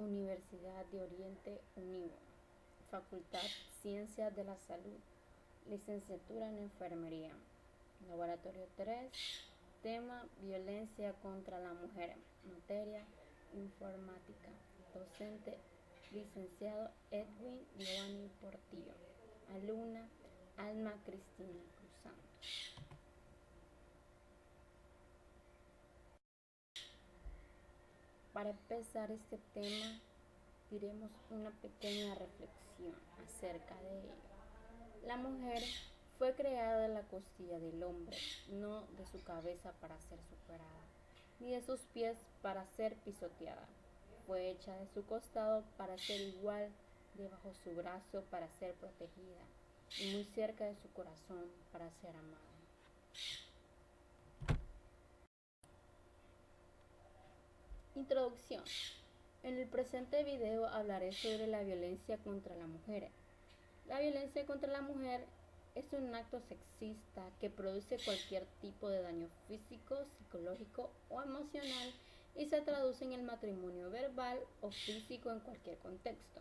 Universidad de Oriente Univo, Facultad Ciencias de la Salud, Licenciatura en Enfermería, Laboratorio 3, tema Violencia contra la mujer, materia Informática, docente licenciado Edwin Giovanni Portillo, alumna Alma Cristina Cruzando. Para empezar este tema, diremos una pequeña reflexión acerca de ello. La mujer fue creada de la costilla del hombre, no de su cabeza para ser superada, ni de sus pies para ser pisoteada. Fue hecha de su costado para ser igual, debajo su brazo para ser protegida, y muy cerca de su corazón para ser amada. Introducción. En el presente video hablaré sobre la violencia contra la mujer. La violencia contra la mujer es un acto sexista que produce cualquier tipo de daño físico, psicológico o emocional y se traduce en el matrimonio verbal o físico en cualquier contexto.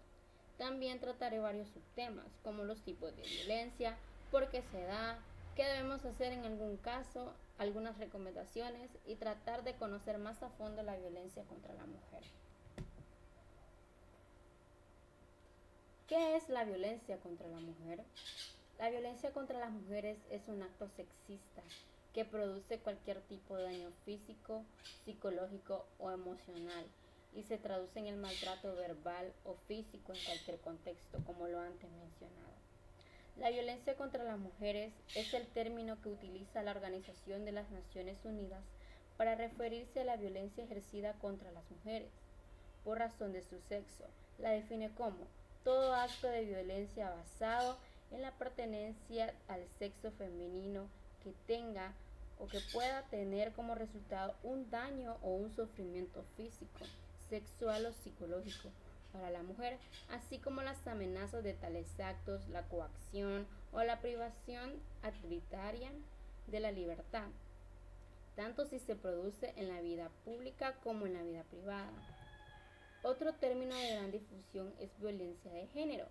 También trataré varios subtemas como los tipos de violencia, por qué se da, qué debemos hacer en algún caso, algunas recomendaciones y tratar de conocer más a fondo la violencia contra la mujer. ¿Qué es la violencia contra la mujer? La violencia contra las mujeres es un acto sexista que produce cualquier tipo de daño físico, psicológico o emocional y se traduce en el maltrato verbal o físico en cualquier contexto, como lo antes mencionado. La violencia contra las mujeres es el término que utiliza la Organización de las Naciones Unidas para referirse a la violencia ejercida contra las mujeres por razón de su sexo. La define como todo acto de violencia basado en la pertenencia al sexo femenino que tenga o que pueda tener como resultado un daño o un sufrimiento físico, sexual o psicológico para la mujer, así como las amenazas de tales actos, la coacción o la privación arbitraria de la libertad, tanto si se produce en la vida pública como en la vida privada. Otro término de gran difusión es violencia de género.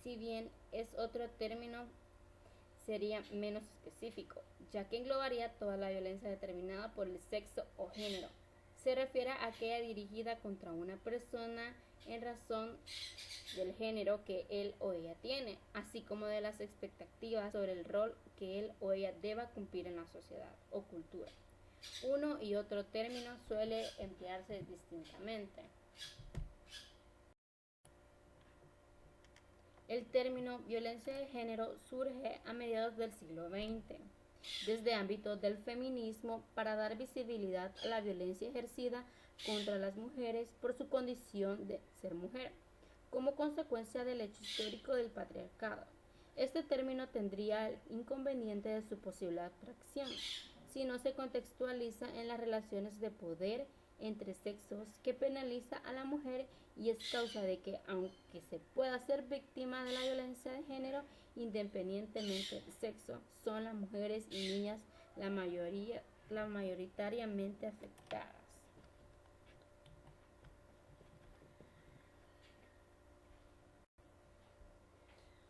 Si bien es otro término, sería menos específico, ya que englobaría toda la violencia determinada por el sexo o género. Se refiere a aquella dirigida contra una persona en razón del género que él o ella tiene, así como de las expectativas sobre el rol que él o ella deba cumplir en la sociedad o cultura. Uno y otro término suele emplearse distintamente. El término violencia de género surge a mediados del siglo XX, desde ámbitos del feminismo para dar visibilidad a la violencia ejercida contra las mujeres por su condición de ser mujer, como consecuencia del hecho histórico del patriarcado. Este término tendría el inconveniente de su posible abstracción si no se contextualiza en las relaciones de poder entre sexos que penaliza a la mujer y es causa de que, aunque se pueda ser víctima de la violencia de género, independientemente del sexo, son las mujeres y niñas la mayoritariamente afectadas.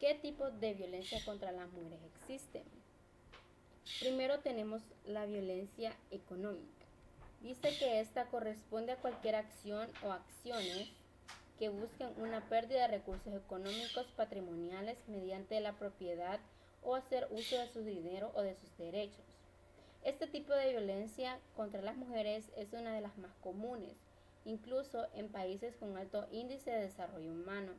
¿Qué tipos de violencia contra las mujeres existen? Primero tenemos la violencia económica. Dice que esta corresponde a cualquier acción o acciones que busquen una pérdida de recursos económicos patrimoniales mediante la propiedad o hacer uso de su dinero o de sus derechos. Este tipo de violencia contra las mujeres es una de las más comunes, incluso en países con alto índice de desarrollo humano,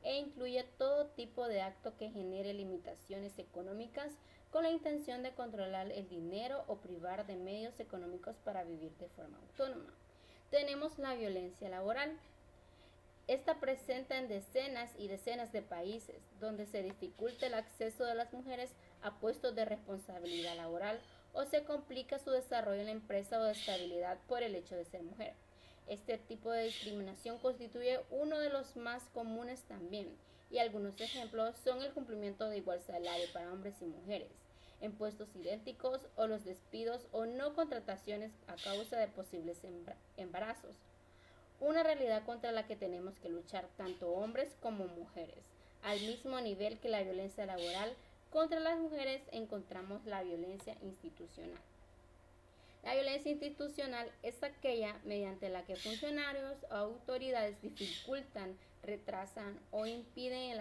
e incluye todo tipo de acto que genere limitaciones económicas con la intención de controlar el dinero o privar de medios económicos para vivir de forma autónoma. Tenemos la violencia laboral. Esta presenta en decenas y decenas de países donde se dificulta el acceso de las mujeres a puestos de responsabilidad laboral o se complica su desarrollo en la empresa o de estabilidad por el hecho de ser mujer. Este tipo de discriminación constituye uno de los más comunes también, y algunos ejemplos son el cumplimiento de igual salario para hombres y mujeres en puestos idénticos o los despidos o no contrataciones a causa de posibles embarazos una realidad contra la que tenemos que luchar tanto hombres como mujeres. Al mismo nivel que la violencia laboral, contra las mujeres encontramos la violencia institucional. La violencia institucional es aquella mediante la que funcionarios o autoridades dificultan, retrasan o impiden el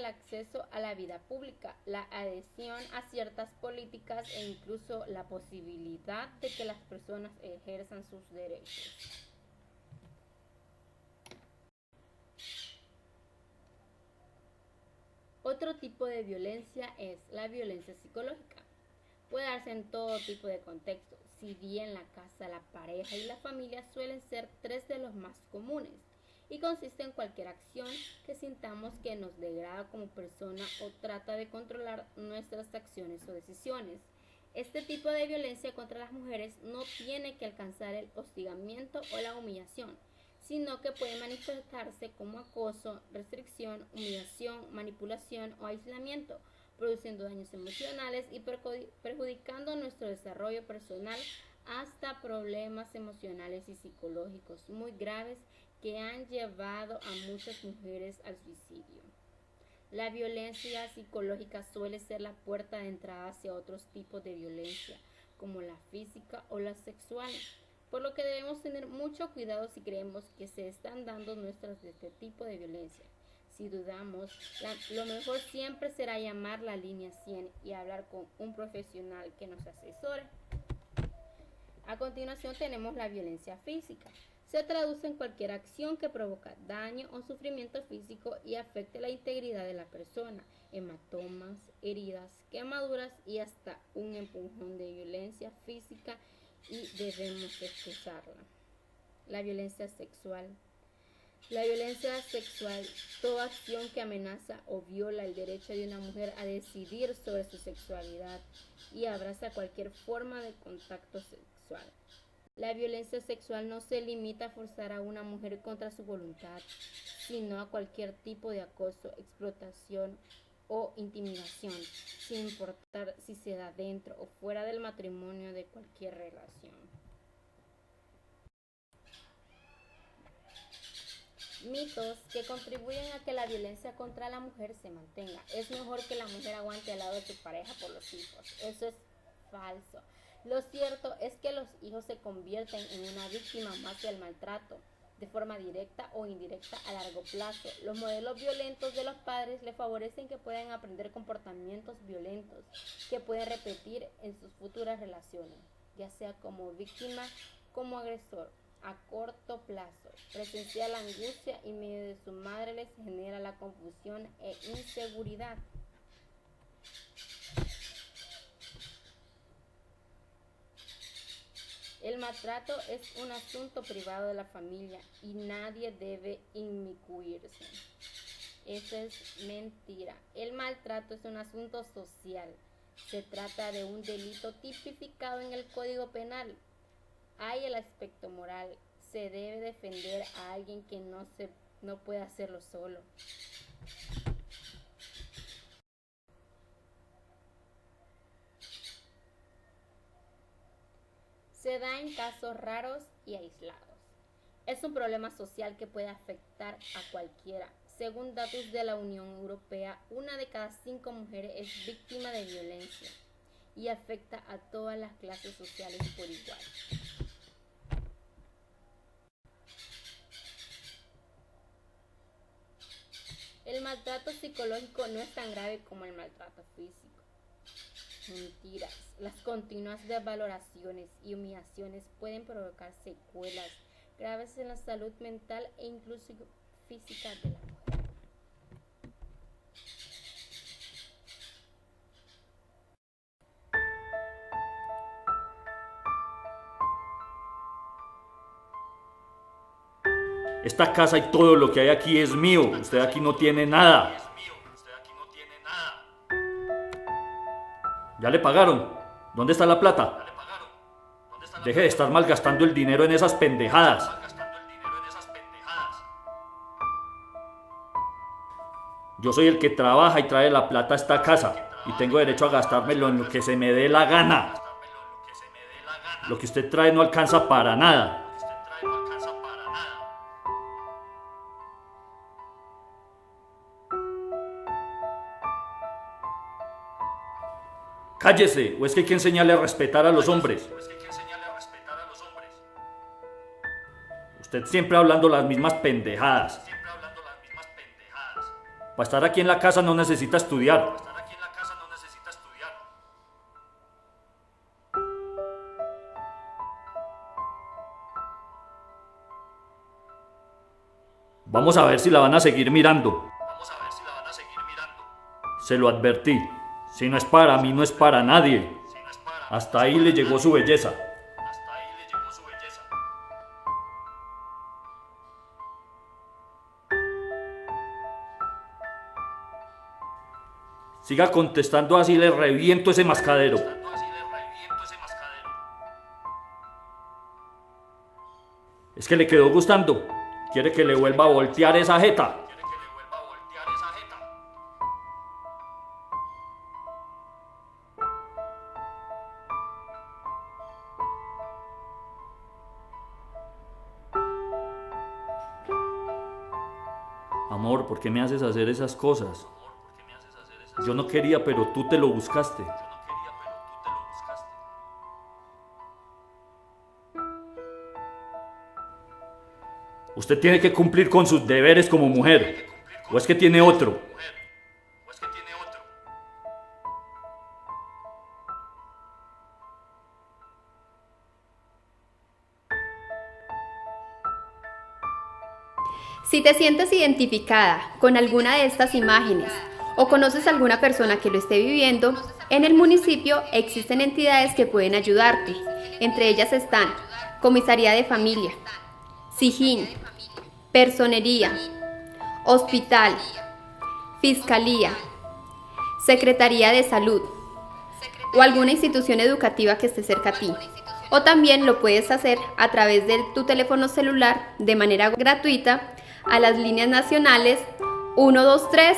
acceso a la vida pública, la adhesión a ciertas políticas e incluso la posibilidad de que las personas ejerzan sus derechos. Otro tipo de violencia es la violencia psicológica. Puede darse en todo tipo de contextos, si bien la casa, la pareja y la familia suelen ser tres de los más comunes, y consiste en cualquier acción que sintamos que nos degrada como persona o trata de controlar nuestras acciones o decisiones. Este tipo de violencia contra las mujeres no tiene que alcanzar el hostigamiento o la humillación, sino que puede manifestarse como acoso, restricción, humillación, manipulación o aislamiento, produciendo daños emocionales y perjudicando nuestro desarrollo personal hasta problemas emocionales y psicológicos muy graves que han llevado a muchas mujeres al suicidio. La violencia psicológica suele ser la puerta de entrada hacia otros tipos de violencia, como la física o la sexual, por lo que debemos tener mucho cuidado si creemos que se están dando muestras de este tipo de violencia. Si dudamos, lo mejor siempre será llamar la línea 100 y hablar con un profesional que nos asesore. A continuación tenemos la violencia física. Se traduce en cualquier acción que provoca daño o sufrimiento físico y afecte la integridad de la persona, hematomas, heridas, quemaduras y hasta un empujón de violencia física, y debemos excusarla. La violencia sexual. La violencia sexual, toda acción que amenaza o viola el derecho de una mujer a decidir sobre su sexualidad y abraza cualquier forma de contacto sexual. La violencia sexual no se limita a forzar a una mujer contra su voluntad, sino a cualquier tipo de acoso, explotación o intimidación, sin importar si se da dentro o fuera del matrimonio de cualquier relación. Mitos que contribuyen a que la violencia contra la mujer se mantenga. Es mejor que la mujer aguante al lado de su pareja por los hijos. Eso es falso. Lo cierto es que los hijos se convierten en una víctima más del maltrato, de forma directa o indirecta a largo plazo. Los modelos violentos de los padres le favorecen que puedan aprender comportamientos violentos que pueden repetir en sus futuras relaciones, ya sea como víctima, como agresor. A corto plazo, presenciar la angustia y medio de su madre les genera la confusión e inseguridad. El maltrato es un asunto privado de la familia y nadie debe inmiscuirse. Eso es mentira. El maltrato es un asunto social. Se trata de un delito tipificado en el Código Penal. Hay el aspecto moral. Se debe defender a alguien que no puede hacerlo solo. Se da en casos raros y aislados. Es un problema social que puede afectar a cualquiera. Según datos de la Unión Europea, 1 de cada 5 mujeres es víctima de violencia y afecta a todas las clases sociales por igual. El maltrato psicológico no es tan grave como el maltrato físico. Mentiras. Las continuas desvaloraciones y humillaciones pueden provocar secuelas graves en la salud mental e incluso física de la mujer. Esta casa y todo lo que hay aquí es mío. Usted aquí no tiene nada. ¿Ya le pagaron? ¿Dónde está la plata? Deje de estar malgastando el dinero en esas pendejadas. Yo soy el que trabaja y trae la plata a esta casa y tengo derecho a gastármelo en lo que se me dé la gana. Lo que usted trae no alcanza para nada. Cállese, o es que hay que enseñarle a respetar a los hombres. Usted siempre hablando las mismas pendejadas. Para estar aquí en la casa no necesita estudiar. Vamos a ver si la van a seguir mirando. Se lo advertí. Si no es para mí, no es para nadie. Hasta ahí le llegó su belleza. Siga contestando así, le reviento ese mascadero. Es que le quedó gustando. Quiere que le vuelva a voltear esa jeta. Amor, ¿por qué me haces hacer esas cosas? Yo no quería, pero tú te lo buscaste. Usted tiene que cumplir con sus deberes como mujer. ¿O es que tiene otro? Si te sientes identificada con alguna de estas imágenes o conoces a alguna persona que lo esté viviendo, en el municipio existen entidades que pueden ayudarte. Entre ellas están Comisaría de Familia, SIJIN, Personería, Hospital, Fiscalía, Secretaría de Salud o alguna institución educativa que esté cerca a ti. O también lo puedes hacer a través de tu teléfono celular de manera gratuita a las líneas nacionales 123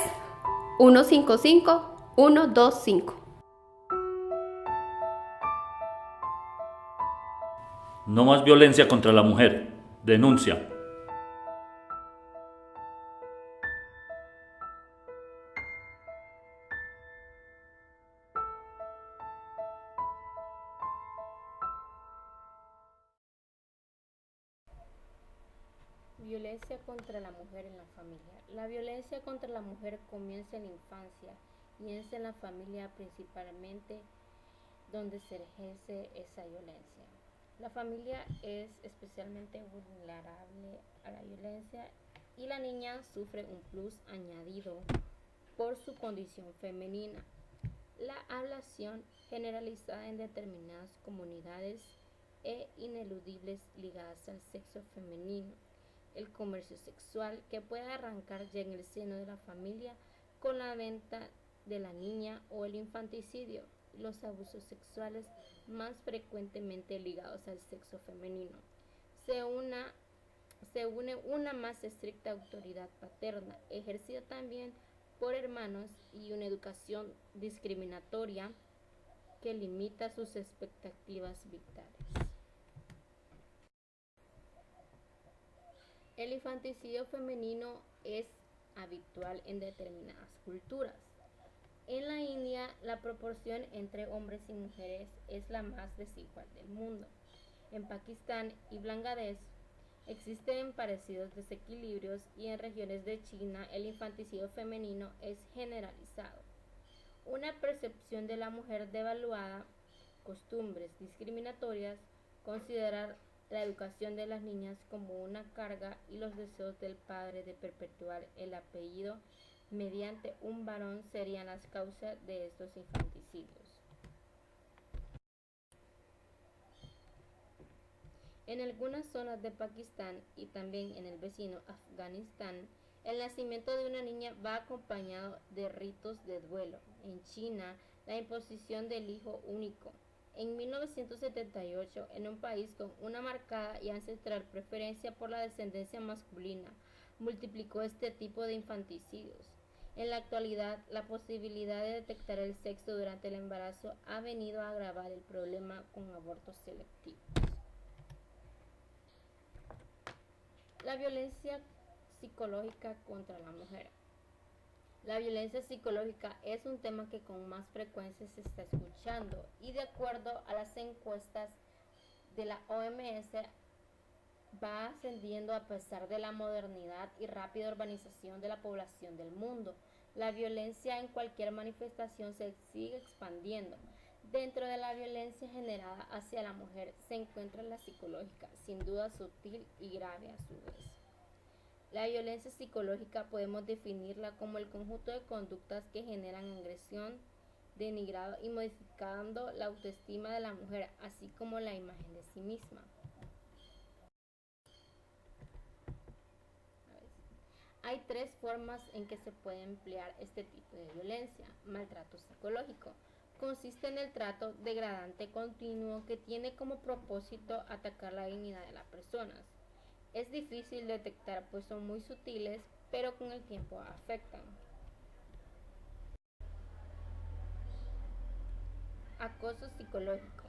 155 125. No más violencia contra la mujer. Denuncia. Violencia contra la mujer en la familia. La violencia contra la mujer comienza en la infancia y es en la familia principalmente donde se ejerce esa violencia. La familia es especialmente vulnerable a la violencia y la niña sufre un plus añadido por su condición femenina. La ablación generalizada en determinadas comunidades e ineludibles ligadas al sexo femenino, el comercio sexual que puede arrancar ya en el seno de la familia con la venta de la niña o el infanticidio, los abusos sexuales más frecuentemente ligados al sexo femenino. Se une una más estricta autoridad paterna, ejercida también por hermanos, y una educación discriminatoria que limita sus expectativas vitales. El infanticidio femenino es habitual en determinadas culturas. En la India, la proporción entre hombres y mujeres es la más desigual del mundo. En Pakistán y Bangladesh existen parecidos desequilibrios y en regiones de China el infanticidio femenino es generalizado. Una percepción de la mujer devaluada, costumbres discriminatorias, considerar la educación de las niñas como una carga y los deseos del padre de perpetuar el apellido mediante un varón serían las causas de estos infanticidios. En algunas zonas de Pakistán y también en el vecino Afganistán, el nacimiento de una niña va acompañado de ritos de duelo. En China, la imposición del hijo único. En 1978, en un país con una marcada y ancestral preferencia por la descendencia masculina, multiplicó este tipo de infanticidios. En la actualidad, la posibilidad de detectar el sexo durante el embarazo ha venido a agravar el problema con abortos selectivos. La violencia psicológica contra la mujer. La violencia psicológica es un tema que con más frecuencia se está escuchando y de acuerdo a las encuestas de la OMS va ascendiendo a pesar de la modernidad y rápida urbanización de la población del mundo. La violencia en cualquier manifestación se sigue expandiendo. Dentro de la violencia generada hacia la mujer se encuentra la psicológica, sin duda sutil y grave a su vez. La violencia psicológica podemos definirla como el conjunto de conductas que generan agresión, denigrado y modificando la autoestima de la mujer, así como la imagen de sí misma. Hay tres formas en que se puede emplear este tipo de violencia. Maltrato psicológico. Consiste en el trato degradante continuo que tiene como propósito atacar la dignidad de las personas. Es difícil detectar pues son muy sutiles, pero con el tiempo afectan. Acoso psicológico.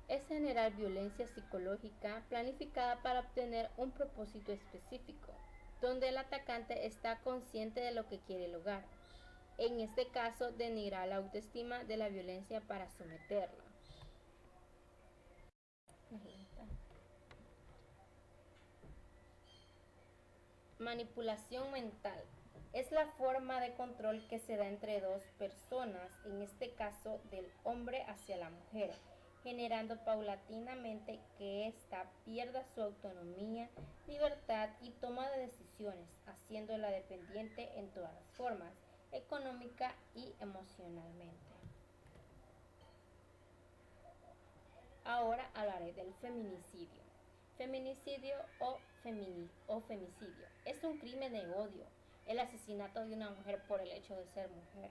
Es generar violencia psicológica planificada para obtener un propósito específico, donde el atacante está consciente de lo que quiere lograr. En este caso, denigrar la autoestima de la violencia para someterla. Manipulación mental. Es la forma de control que se da entre dos personas, en este caso del hombre hacia la mujer, generando paulatinamente que ésta pierda su autonomía, libertad y toma de decisiones, haciéndola dependiente en todas las formas, económica y emocionalmente. Ahora hablaré del feminicidio. Feminicidio o femicidio es un crimen de odio, el asesinato de una mujer por el hecho de ser mujer.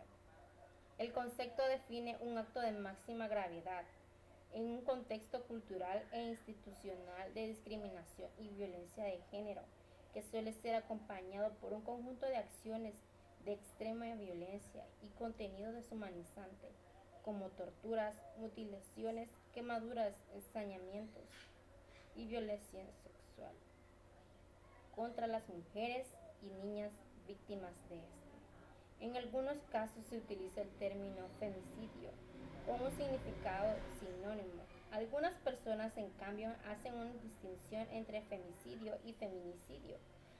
El concepto define un acto de máxima gravedad en un contexto cultural e institucional de discriminación y violencia de género, que suele ser acompañado por un conjunto de acciones de extrema violencia y contenido deshumanizante, como torturas, mutilaciones, quemaduras, ensañamientos y violencia sexual contra las mujeres y niñas víctimas de este. En algunos casos se utiliza el término femicidio con un significado sinónimo. Algunas personas, en cambio, hacen una distinción entre femicidio y feminicidio,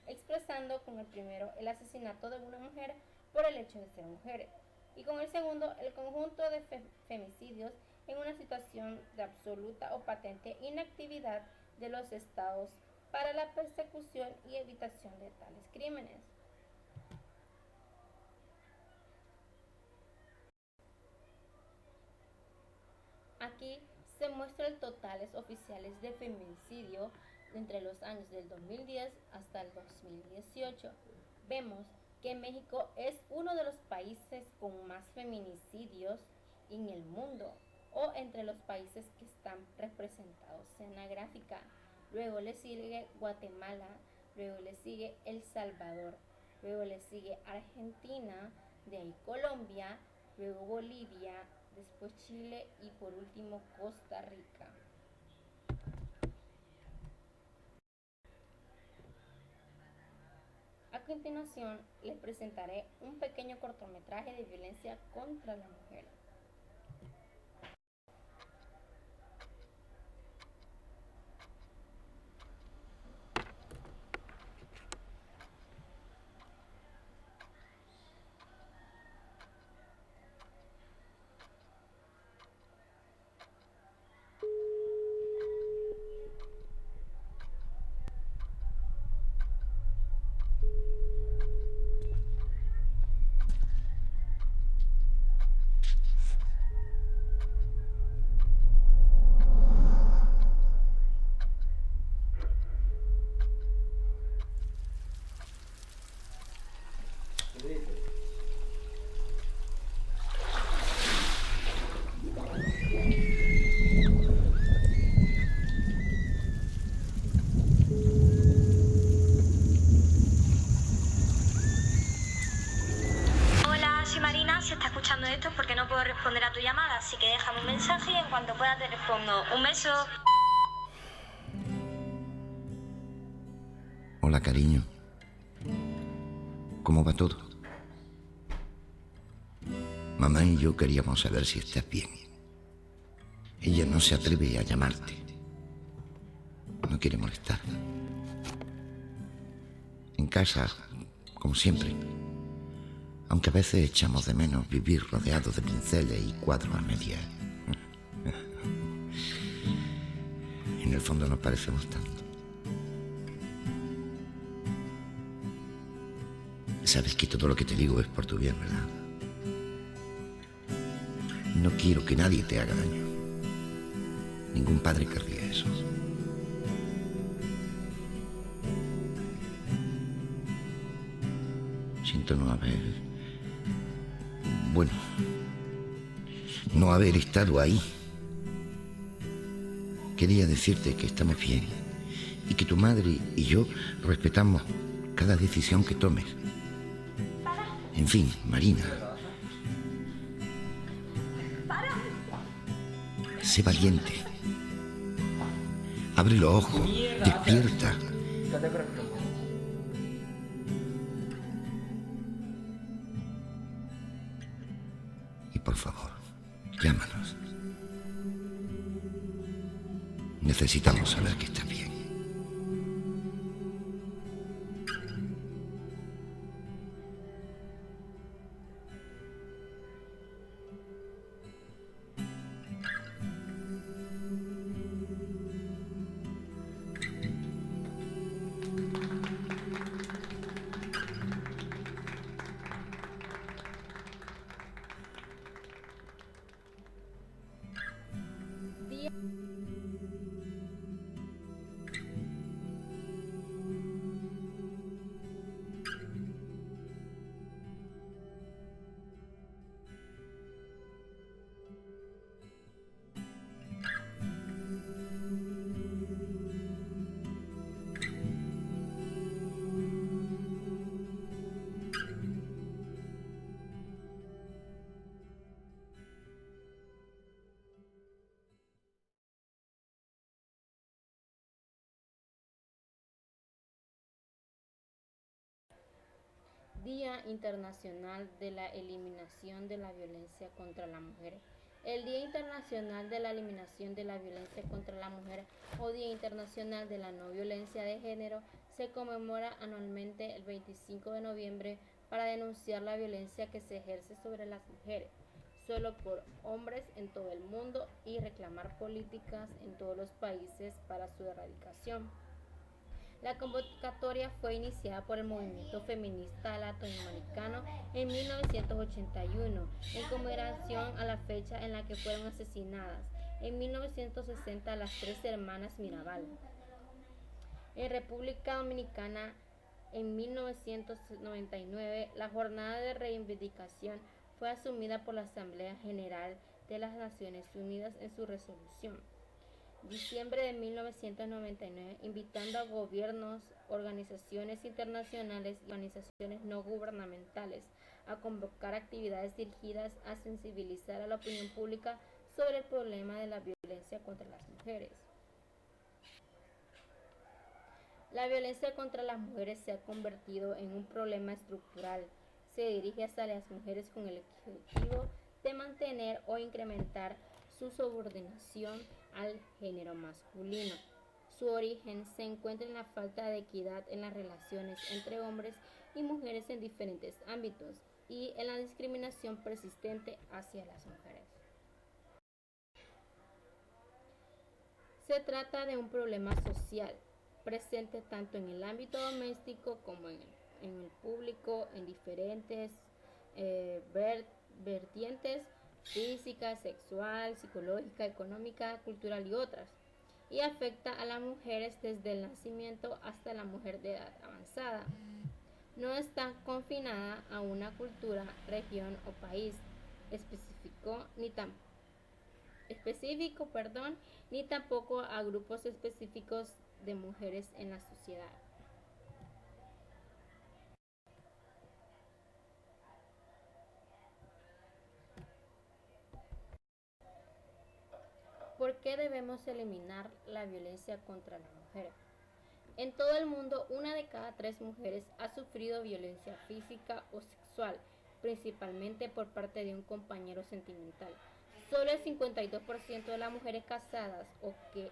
expresando con el primero el asesinato de una mujer por el hecho de ser mujer, y con el segundo el conjunto de femicidios en una situación de absoluta o patente inactividad de los estados para la persecución y evitación de tales crímenes. Aquí se muestran totales oficiales de feminicidio entre los años del 2010 hasta el 2018. Vemos que México es uno de los países con más feminicidios en el mundo, o entre los países que están representados en la gráfica. Luego le sigue Guatemala, luego le sigue El Salvador, luego le sigue Argentina, de ahí Colombia, luego Bolivia, después Chile y por último Costa Rica. A continuación les presentaré un pequeño cortometraje de violencia contra la mujer. tu llamada, así que déjame un mensaje y en cuanto pueda te respondo. Un beso. Hola, cariño. ¿Cómo va todo? Mamá y yo queríamos saber si estás bien. Ella no se atreve a llamarte. No quiere molestar. En casa, como siempre. Aunque a veces echamos de menos vivir rodeados de pinceles y cuadros a medias. En el fondo nos parecemos tanto. Sabes que todo lo que te digo es por tu bien, ¿verdad? No quiero que nadie te haga daño. Ningún padre querría eso. Siento no haber estado ahí. Quería decirte que estamos bien y que tu madre y yo respetamos cada decisión que tomes. En fin, Marina. Sé valiente. Abre los ojos. Despierta. Y por favor, llámanos. Necesitamos saber que estás bien. Día Día Internacional de la Eliminación de la Violencia contra la Mujer. El Día Internacional de la Eliminación de la Violencia contra la Mujer o Día Internacional de la No Violencia de Género se conmemora anualmente el 25 de noviembre para denunciar la violencia que se ejerce sobre las mujeres, solo por hombres en todo el mundo y reclamar políticas en todos los países para su erradicación. La convocatoria fue iniciada por el movimiento feminista latinoamericano en 1981, en conmemoración a la fecha en la que fueron asesinadas en 1960 las tres hermanas Mirabal. En República Dominicana, en 1999, la jornada de reivindicación fue asumida por la Asamblea General de las Naciones Unidas en su resolución diciembre de 1999, invitando a gobiernos, organizaciones internacionales y organizaciones no gubernamentales a convocar actividades dirigidas a sensibilizar a la opinión pública sobre el problema de la violencia contra las mujeres. La violencia contra las mujeres se ha convertido en un problema estructural. Se dirige hacia las mujeres con el objetivo de mantener o incrementar su subordinación al género masculino. Su origen se encuentra en la falta de equidad en las relaciones entre hombres y mujeres en diferentes ámbitos y en la discriminación persistente hacia las mujeres. Se trata de un problema social, presente tanto en el ámbito doméstico como en el público, en diferentes vertientes física, sexual, psicológica, económica, cultural y otras, y afecta a las mujeres desde el nacimiento hasta la mujer de edad avanzada. No está confinada a una cultura, región o país específico, ni tampoco a grupos específicos de mujeres en la sociedad. ¿por qué debemos eliminar la violencia contra la mujer? En todo el mundo, 1 de cada 3 mujeres ha sufrido violencia física o sexual, principalmente por parte de un compañero sentimental. Solo el 52% de las mujeres casadas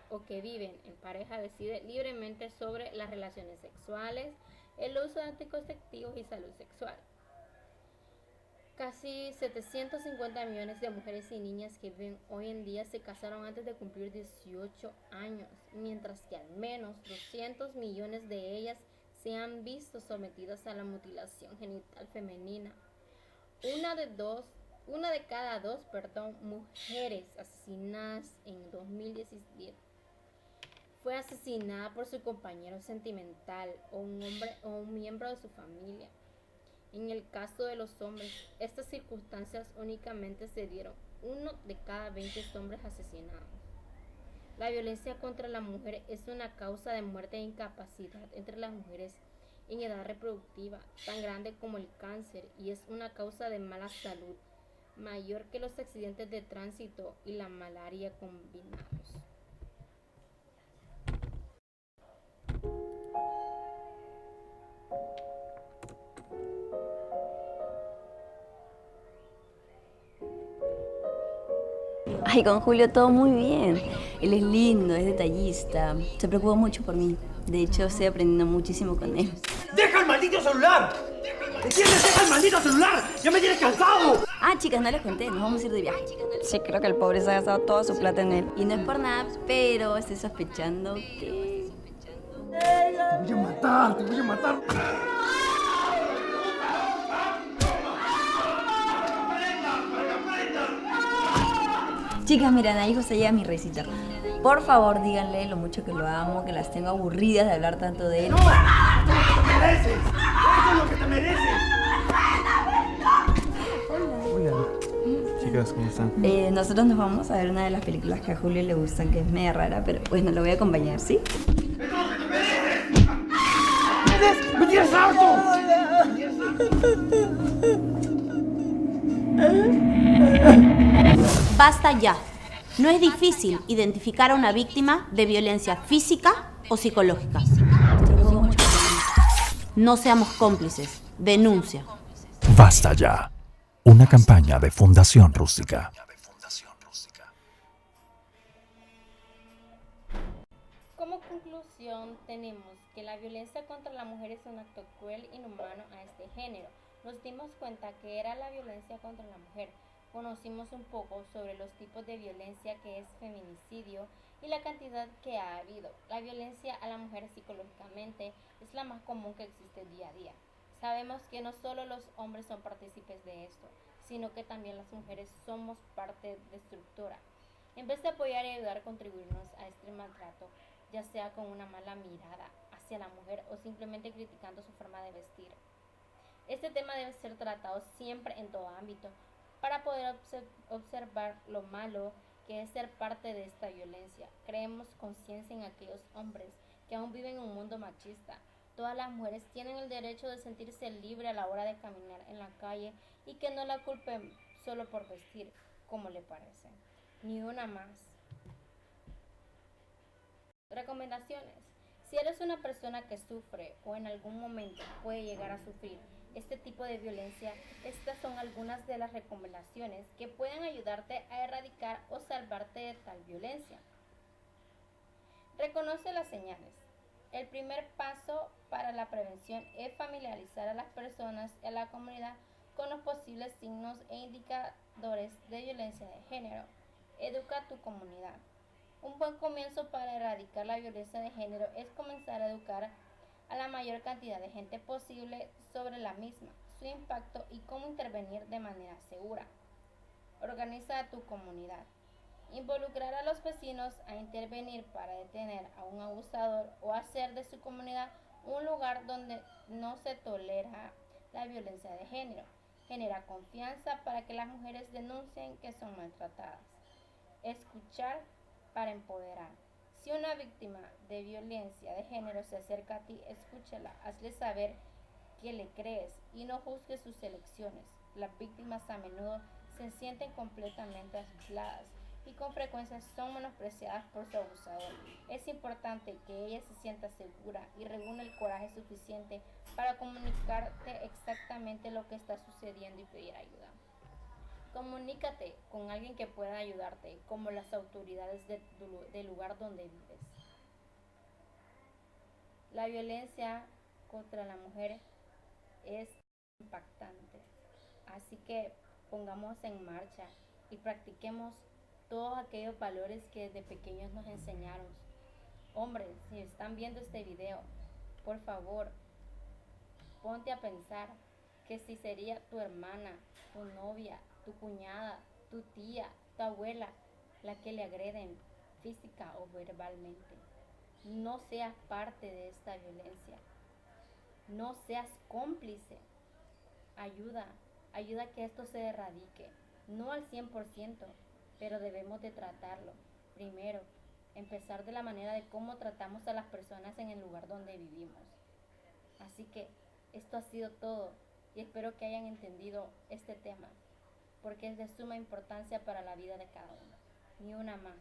o que viven en pareja decide libremente sobre las relaciones sexuales, el uso de anticonceptivos y salud sexual. Casi 750 millones de mujeres y niñas que viven hoy en día se casaron antes de cumplir 18 años, mientras que al menos 200 millones de ellas se han visto sometidas a la mutilación genital femenina. Una de cada dos mujeres asesinadas en 2017 fue asesinada por su compañero sentimental o un miembro de su familia. En el caso de los hombres, estas circunstancias únicamente se dieron 1 de cada 20 hombres asesinados. La violencia contra la mujer es una causa de muerte e incapacidad entre las mujeres en edad reproductiva, tan grande como el cáncer, y es una causa de mala salud, mayor que los accidentes de tránsito y la malaria combinados. Ay, con Julio todo muy bien. Él es lindo, es detallista, se preocupa mucho por mí. De hecho, estoy aprendiendo muchísimo con él. ¡Deja el maldito celular! ¿Entiendes? ¡Deja el maldito celular! ¡Ya me tienes cansado! Ah, chicas, no les conté, nos vamos a ir de viaje. Sí, creo que el pobre se ha gastado toda su plata en él. Y no es por nada, pero estoy sospechando que... Te voy a matar, te voy a matar. Chicas, miren, ahí justo llega mi recita. Por favor, díganle lo mucho que lo amo, que las tengo aburridas de hablar tanto de él. ¡No! ¡Eso es lo que te mereces! ¡Eso es lo que te mereces! Hola. Chicas, ¿cómo están? Nosotros nos vamos a ver una de las películas que a Julio le gustan, que es media rara, pero bueno, lo voy a acompañar, ¿sí? ¡Eso es lo que te mereces! ¡Me tienes harto! Basta ya. No es difícil identificar a una víctima de violencia física o psicológica. No seamos cómplices. Denuncia. Basta ya. Una campaña de Fundación Rústica. Como conclusión, tenemos que la violencia contra la mujer es un acto cruel e inhumano a este género. Nos dimos cuenta que era la violencia contra la mujer. Conocimos un poco sobre los tipos de violencia que es feminicidio y la cantidad que ha habido. La violencia a la mujer psicológicamente es la más común que existe día a día. Sabemos que no solo los hombres son partícipes de esto, sino que también las mujeres somos parte destructora. En vez de apoyar y ayudar a contribuirnos a este maltrato, ya sea con una mala mirada hacia la mujer o simplemente criticando su forma de vestir. Este tema debe ser tratado siempre en todo ámbito, para poder observar lo malo que es ser parte de esta violencia. Creemos conciencia en aquellos hombres que aún viven en un mundo machista. Todas las mujeres tienen el derecho de sentirse libres a la hora de caminar en la calle y que no la culpen solo por vestir como le parece. Ni una más. Recomendaciones. Si eres una persona que sufre o en algún momento puede llegar a sufrir este tipo de violencia, estas son algunas de las recomendaciones que pueden ayudarte a erradicar o salvarte de tal violencia. Reconoce las señales. El primer paso para la prevención es familiarizar a las personas y a la comunidad con los posibles signos e indicadores de violencia de género. Educa a tu comunidad. Un buen comienzo para erradicar la violencia de género es comenzar a educar a la mayor cantidad de gente posible sobre la misma, su impacto y cómo intervenir de manera segura. Organiza a tu comunidad. Involucrar a los vecinos a intervenir para detener a un abusador o hacer de su comunidad un lugar donde no se tolera la violencia de género. Genera confianza para que las mujeres denuncien que son maltratadas. Escuchar para empoderar. Si una víctima de violencia de género se acerca a ti, escúchala, hazle saber que le crees y no juzgues sus elecciones. Las víctimas a menudo se sienten completamente aisladas y con frecuencia son menospreciadas por su abusador. Es importante que ella se sienta segura y reúna el coraje suficiente para comunicarte exactamente lo que está sucediendo y pedir ayuda. Comunícate con alguien que pueda ayudarte, como las autoridades del lugar donde vives. La violencia contra la mujer es impactante, así que pongamos en marcha y practiquemos todos aquellos valores que desde pequeños nos enseñaron. Hombres, si están viendo este video, por favor, ponte a pensar que si sería tu hermana, tu novia, tu cuñada, tu tía, tu abuela, la que le agreden física o verbalmente. No seas parte de esta violencia. No seas cómplice. Ayuda a que esto se erradique. No al 100%, pero debemos de tratarlo. Primero, empezar de la manera de cómo tratamos a las personas en el lugar donde vivimos. Así que esto ha sido todo y espero que hayan entendido este tema, porque es de suma importancia para la vida de cada uno. Ni una más.